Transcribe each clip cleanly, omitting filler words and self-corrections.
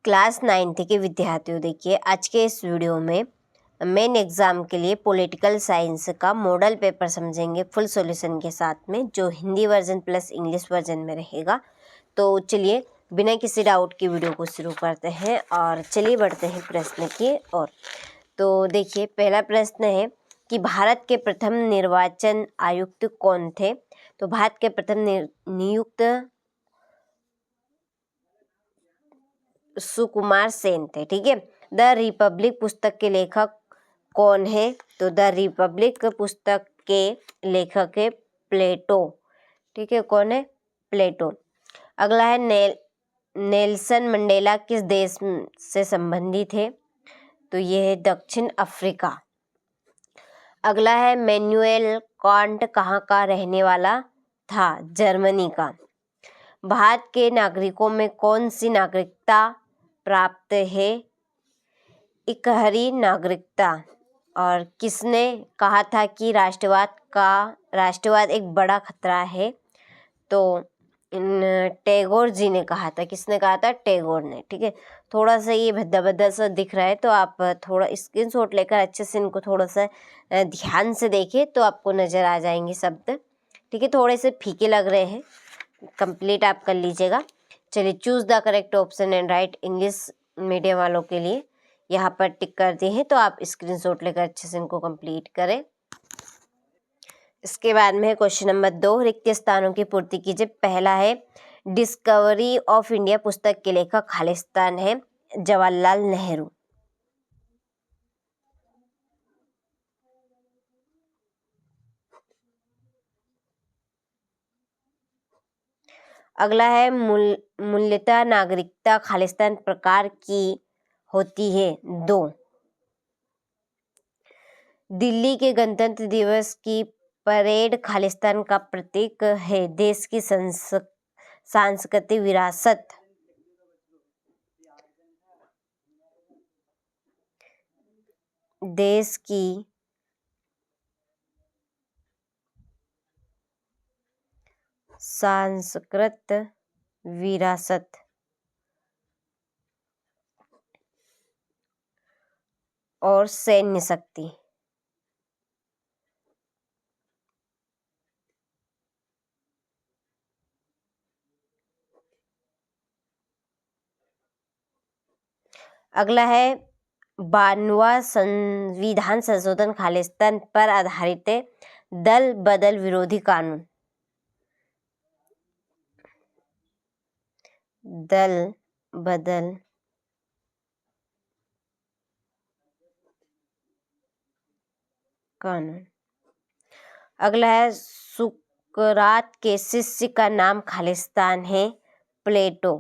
Class 9th के विद्यार्थियों, देखिए आज के इस वीडियो में मेन एग्ज़ाम के लिए पॉलिटिकल साइंस का मॉडल पेपर समझेंगे फुल सॉल्यूशन के साथ में, जो Hindi version plus English version में रहेगा। तो चलिए बिना किसी डाउट की वीडियो को शुरू करते हैं और चलिए बढ़ते हैं प्रश्न की ओर। तो देखिए पहला प्रश्न है कि भारत के प्रथम निर्वाचन आयुक्त कौन थे। तो भारत के प्रथम नियुक्त सुकुमार सेन थे। ठीक है। द रिपब्लिक पुस्तक के लेखक कौन है। तो द रिपब्लिक पुस्तक के लेखक है प्लेटो। ठीक है, कौन है? प्लेटो। अगला है नेल्सन मंडेला किस देश से संबंधित है। तो ये है दक्षिण अफ्रीका। अगला है मैनुएल कांट कहाँ का रहने वाला था। जर्मनी का। भारत के नागरिकों में कौन सी नागरिकता प्राप्त है। इकहरी नागरिकता। और किसने कहा था कि राष्ट्रवाद एक बड़ा खतरा है। तो टैगोर जी ने कहा था। किसने कहा था? टैगोर ने। ठीक है, थोड़ा सा ये भद्दा भद्दा सा दिख रहा है तो आप थोड़ा स्क्रीनशॉट लेकर अच्छे से इनको थोड़ा सा ध्यान से देखिए तो आपको नज़र आ जाएंगे शब्द। ठीक है, थोड़े से फीके लग रहे हैं, कंप्लीट आप कर लीजिएगा। चलिए choose the correct option and right. English medium वालों के लिए यहाँ पर टिक कर दिए हैं तो आप स्क्रीनशॉट लेकर अच्छे से इनको कंप्लीट करें। इसके बाद में क्वेश्चन नंबर 2, रिक्त स्थानों की पूर्ति कीजिए। पहला है डिस्कवरी ऑफ इंडिया पुस्तक के लेखक खालिस्तान है जवाहरलाल नेहरू। अगला है मूल्यता नागरिकता खालिस्तान प्रकार की होती है। 2, दिल्ली के गणतंत्र दिवस की परेड खालिस्तान का प्रतीक है। देश की सांस्कृतिक विरासत। देश की सांस्कृतिक विरासत और सैन्य शक्ति। अगला है 92वां संविधान संशोधन खालिस्तान पर आधारित है। दल बदल विरोधी कानून। दल बदल कानून। अगला है सुकरात के शिष्य का नाम खालिस्तान है। प्लेटो।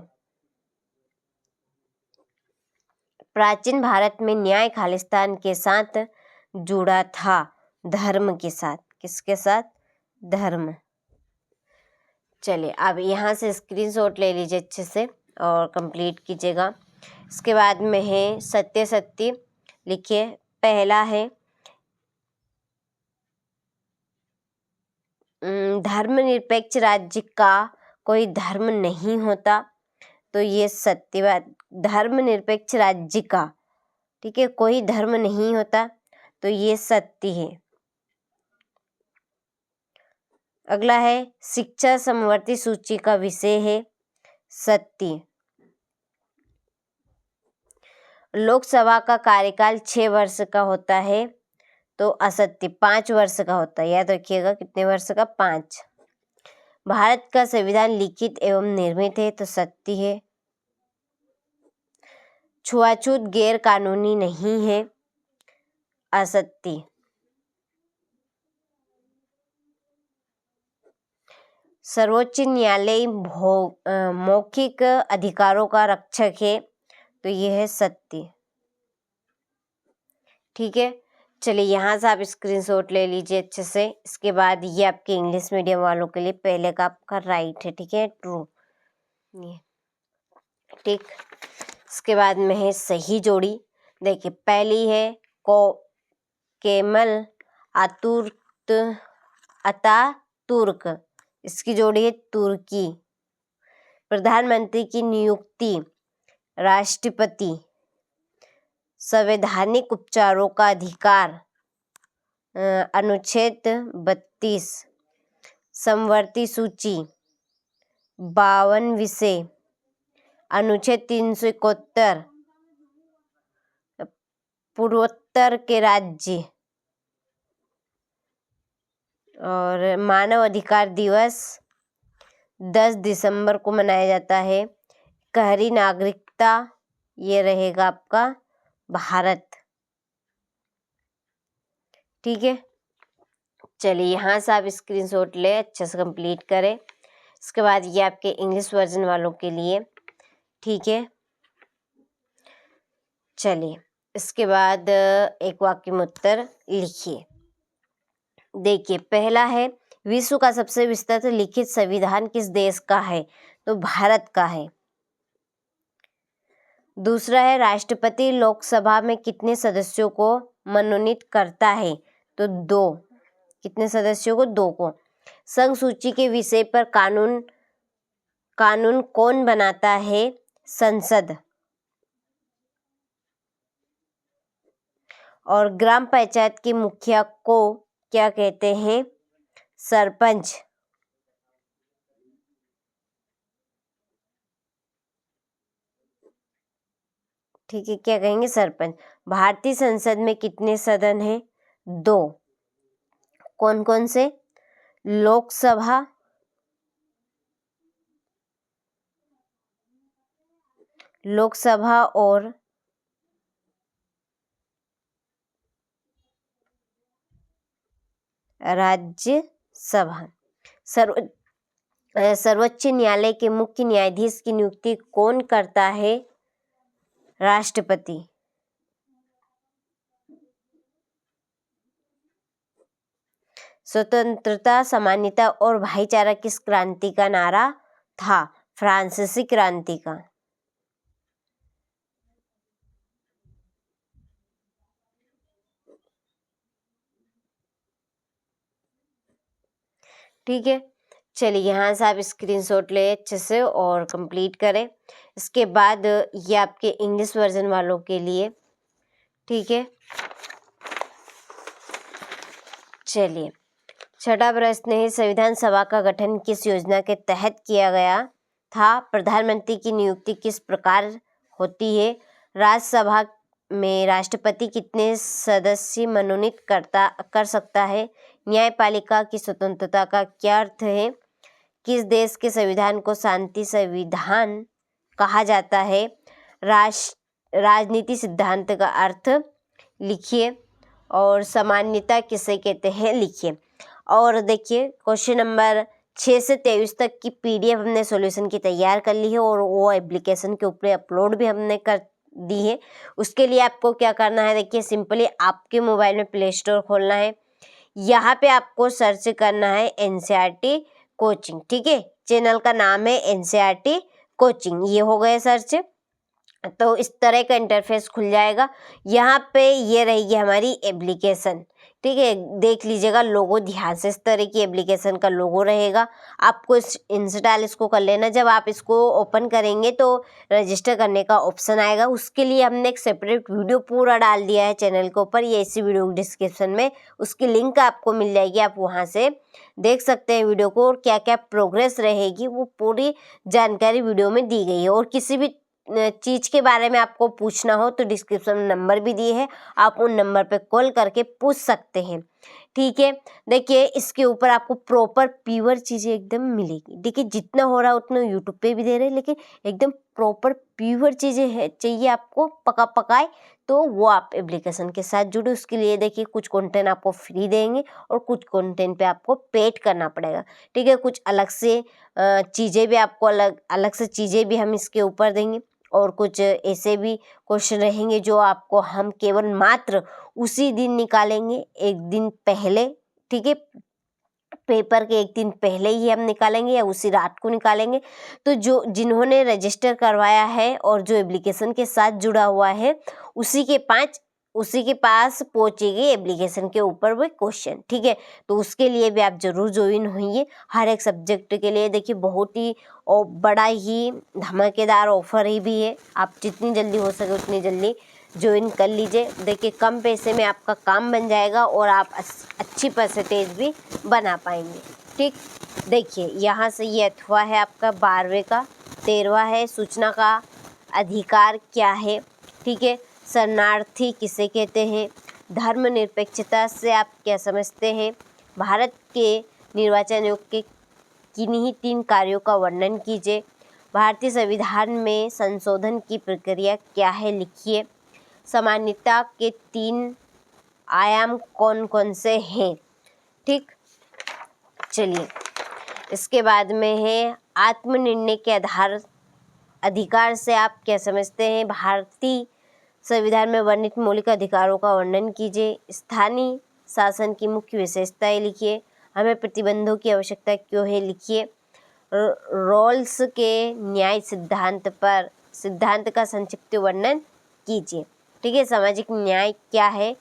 प्राचीन भारत में न्याय खालिस्तान के साथ जुड़ा था। धर्म के साथ। किसके साथ? धर्म। चलिए अब यहाँ से स्क्रीनशॉट ले लीजिए अच्छे से और कंप्लीट कीजिएगा। इसके बाद में है सत्य सत्य लिखिए। पहला है धर्मनिरपेक्ष राज्य का कोई धर्म नहीं होता। तो ये सत्यवाद। धर्मनिरपेक्ष राज्य का, ठीक है, कोई धर्म नहीं होता तो ये सत्य है। अगला है शिक्षा समवर्ती सूची का विषय है। सत्य। लोकसभा का कार्यकाल 6 वर्ष का होता है तो असत्य। 5 वर्ष का होता है। याद रखिएगा कितने वर्ष का? 5। भारत का संविधान लिखित एवं निर्मित है तो सत्य है। छुआछूत गैर कानूनी नहीं है। असत्य। सर्वोच्च न्यायालय मौखिक अधिकारों का रक्षक है तो यह है सत्य। ठीक है, चलिए यहाँ से आप स्क्रीनशॉट ले लीजिए अच्छे से। इसके बाद ये आपके इंग्लिश मीडियम वालों के लिए पहले का आपका राइट है। ठीक है, ट्रू। ये ठीक। इसके बाद में है सही जोड़ी। देखिए पहली है केमल अतातुर्क। इसकी जोड़ी है तुर्की। प्रधानमंत्री की नियुक्ति राष्ट्रपति संवैधानिक उपचारों का अधिकार, अनुच्छेद 32, समवर्ती सूची 52 विषय, अनुच्छेद 371, पूर्वोत्तर के राज्य, और मानव अधिकार दिवस 10 दिसंबर को मनाया जाता है। गहरी नागरिकता, ये रहेगा आपका भारत। ठीक है, चलिए यहाँ से आप स्क्रीनशॉट ले अच्छे से कंप्लीट करें। इसके बाद ये आपके इंग्लिश वर्जन वालों के लिए। ठीक है, चलिए इसके बाद एक वाक्य में उत्तर लिखिए। देखिए, पहला है, विश्व का सबसे विस्तृत लिखित संविधान किस देश का है? तो भारत का है। दूसरा है, राष्ट्रपति लोकसभा में कितने सदस्यों को मनोनीत करता है? तो 2। कितने सदस्यों को? 2 को। संघ सूची के विषय पर कानून कौन बनाता है? संसद। और ग्राम पंचायत के मुखिया को क्या कहते हैं? सरपंच। ठीक है, क्या कहेंगे? सरपंच। भारतीय संसद में कितने सदन हैं? 2। कौन कौन से? लोकसभा और राज्यसभा। सर्वोच्च न्यायालय के मुख्य न्यायाधीश की नियुक्ति कौन करता है? राष्ट्रपति। स्वतंत्रता, समानता और भाईचारा किस क्रांति का नारा था? फ्रांसीसी क्रांति का। ठीक है, चलिए यहाँ से आप स्क्रीनशॉट ले अच्छे से और कंप्लीट करें। इसके बाद ये आपके इंग्लिश वर्जन वालों के लिए। ठीक है, चलिए छठा प्रश्न है, संविधान सभा का गठन किस योजना के तहत किया गया था? प्रधानमंत्री की नियुक्ति किस प्रकार होती है? राज्यसभा में राष्ट्रपति कितने सदस्य मनोनीत कर सकता है? न्यायपालिका की स्वतंत्रता का क्या अर्थ है? किस देश के संविधान को शांति संविधान कहा जाता है? राजनीति सिद्धांत का अर्थ लिखिए। और सामान्यता किसे कहते हैं? लिखिए। और देखिए, क्वेश्चन नंबर 6 से 23 तक की PDF हमने सॉल्यूशन की तैयार कर ली है और वो एप्लीकेशन के ऊपर अपलोड भी हमने कर दी है। उसके लिए आपको क्या करना है? देखिए, सिंपली आपके मोबाइल में प्ले स्टोर खोलना है। यहाँ पे आपको सर्च करना है NCERT कोचिंग। ठीक है, चैनल का नाम है NCERT कोचिंग। ये हो गए सर्च, तो इस तरह का इंटरफेस खुल जाएगा। यहाँ पे ये रहेगी हमारी एप्लीकेशन। ठीक है, देख लीजिएगा लोगो ध्यान से, इस तरह की एप्लीकेशन का लोगो रहेगा। आपको इंस्टॉल इसको कर लेना। जब आप इसको ओपन करेंगे तो रजिस्टर करने का ऑप्शन आएगा। उसके लिए हमने एक सेपरेट वीडियो पूरा डाल दिया है चैनल के ऊपर, ये इसी वीडियो डिस्क्रिप्शन में उसकी लिंक आपको मिल जाएगी। आप वहाँ से देख सकते हैं वीडियो को, और क्या क्या प्रोग्रेस रहेगी वो पूरी जानकारी वीडियो में दी गई है। और किसी भी चीज़ के बारे में आपको पूछना हो तो डिस्क्रिप्शन में नंबर भी दिए हैं, आप उन नंबर पे कॉल करके पूछ सकते हैं। ठीक है, देखिए इसके ऊपर आपको प्रॉपर प्योर चीज़ें एकदम मिलेगी। देखिए, जितना हो रहा है उतना यूट्यूब पे भी दे रहे हैं, लेकिन एकदम प्रॉपर प्योर चीज़ें है चाहिए आपको पकाए, तो वो आप एप्लीकेशन के साथ जुड़े। उसके लिए देखिए, कुछ कंटेंट आपको फ्री देंगे और कुछ कंटेंट पे आपको पेड करना पड़ेगा। ठीक है, कुछ अलग से चीज़ें भी आपको अलग से चीज़ें भी हम इसके ऊपर देंगे। और कुछ ऐसे भी क्वेश्चन रहेंगे जो आपको हम केवल मात्र उसी दिन निकालेंगे, एक दिन पहले। ठीक है, पेपर के एक दिन पहले ही हम निकालेंगे या उसी रात को निकालेंगे। तो जिन्होंने रजिस्टर करवाया है और जो एप्लीकेशन के साथ जुड़ा हुआ है, उसी के 5 उसी के पास पहुंचेगी एप्लीकेशन के ऊपर वो क्वेश्चन, ठीक है। तो उसके लिए भी आप जरूर ज्वाइन होइए। हर एक सब्जेक्ट के लिए देखिए बहुत ही बड़ा ही धमाकेदार ऑफर ही भी है। आप जितनी जल्दी हो सके उतनी जल्दी ज्वाइन कर लीजिए। देखिए कम पैसे में आपका काम बन जाएगा और आप अच्छी परसेंटेज भी बना पाएंगे, ठीक। देखिए यहाँ से ये अथवा है आपका 12वें का, 13वां है सूचना का अधिकार क्या है, ठीक है। शरणार्थी किसे कहते हैं, धर्मनिरपेक्षता से आप क्या समझते हैं, भारत के निर्वाचन आयोग के किन्हीं 3 कार्यों का वर्णन कीजिए, भारतीय संविधान में संशोधन की प्रक्रिया क्या है लिखिए, समानता के 3 आयाम कौन कौन से हैं, ठीक। चलिए इसके बाद में है आत्मनिर्णय के अधिकार से आप क्या समझते हैं, भारतीय संविधान में वर्णित मौलिक अधिकारों का वर्णन कीजिए, स्थानीय शासन की मुख्य विशेषताएं लिखिए, हमें प्रतिबंधों की आवश्यकता क्यों है लिखिए, रॉल्स के न्याय सिद्धांत का संक्षिप्त वर्णन कीजिए, ठीक है। सामाजिक न्याय क्या है,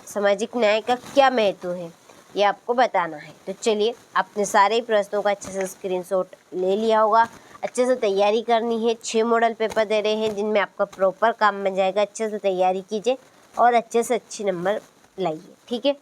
सामाजिक न्याय का क्या महत्व है, ये आपको बताना है। तो चलिए आपने सारे प्रश्नों का अच्छे से स्क्रीनशॉट ले लिया होगा, अच्छे से तैयारी करनी है। 6 मॉडल पेपर दे रहे हैं जिनमें आपका प्रॉपर काम बन जाएगा। अच्छे से तैयारी कीजिए और अच्छे से अच्छे नंबर लाइए, ठीक है।